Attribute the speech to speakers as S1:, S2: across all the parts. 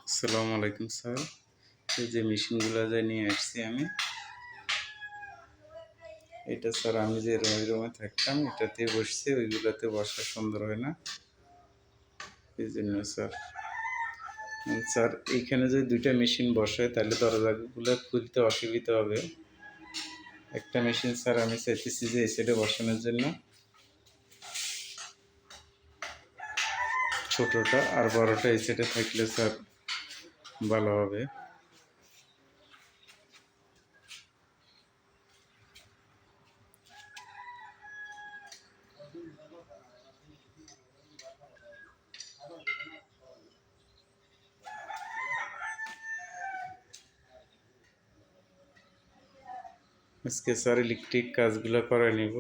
S1: আসসালামু আলাইকুম স্যার। এই যে মেশিনগুলো যে নিয়ে আসছি আমি, এটা স্যার আমি যে রুমে থাকতাম এটাতে বসছি, ওইগুলোতে বসা সুন্দর হয় না, এই জন্য স্যার। স্যার এইখানে যদি দুইটা মেশিন বসে তাহলে দরজাগুলো খুলতে অসুবিধা হবে। একটা মেশিন স্যার আমি চাইতেছি যে এই সাইডে বসানোর জন্য, ছোটোটা, আর বড়টা এই সাইডে থাকলে স্যার ভালো হবে। আজকে স্যার ইলেকট্রিক কাজগুলো করে নিব।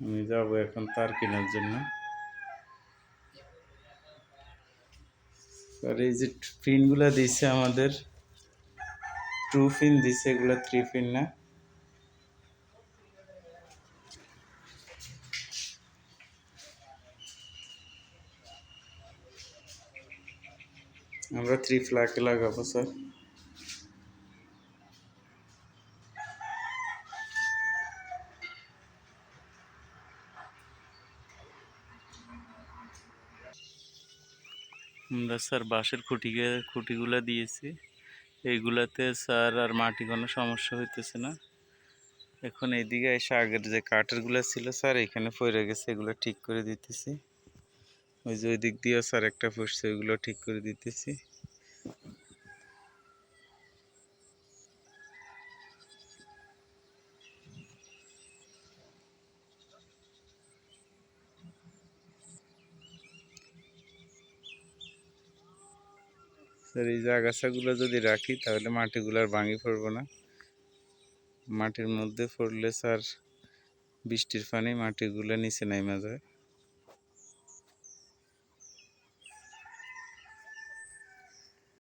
S1: আমি যাবো এখন তার কেনার জন্য। আর এই যে পিনগুলো দিচ্ছে আমাদের, 2 পিন দিচ্ছে, এগুলো 3 পিন না। আমরা 3 ফ্ল্যাকে লাগাবো স্যার। আমরা স্যার বাঁশের খুঁটিগুলো দিয়েছি, এইগুলাতে স্যার আর মাটি কোনো সমস্যা হইতেছে না। এখন এইদিকে এসে আগের যে কাঠেরগুলো ছিল স্যার এখানে পড়ে গেছে, এগুলো ঠিক করে দিতেছি। ওই যে ওই দিক দিয়েও স্যার একটা পড়ছে, ওইগুলো ঠিক করে দিতেছি। স্যার এই যে আগাছাগুলো যদি রাখি তাহলে মাটিগুলো আর ভাঙি পড়বো না। মাটির মধ্যে পড়লে স্যার বৃষ্টির পানি মাটিগুলো নিচে নেমে যায়।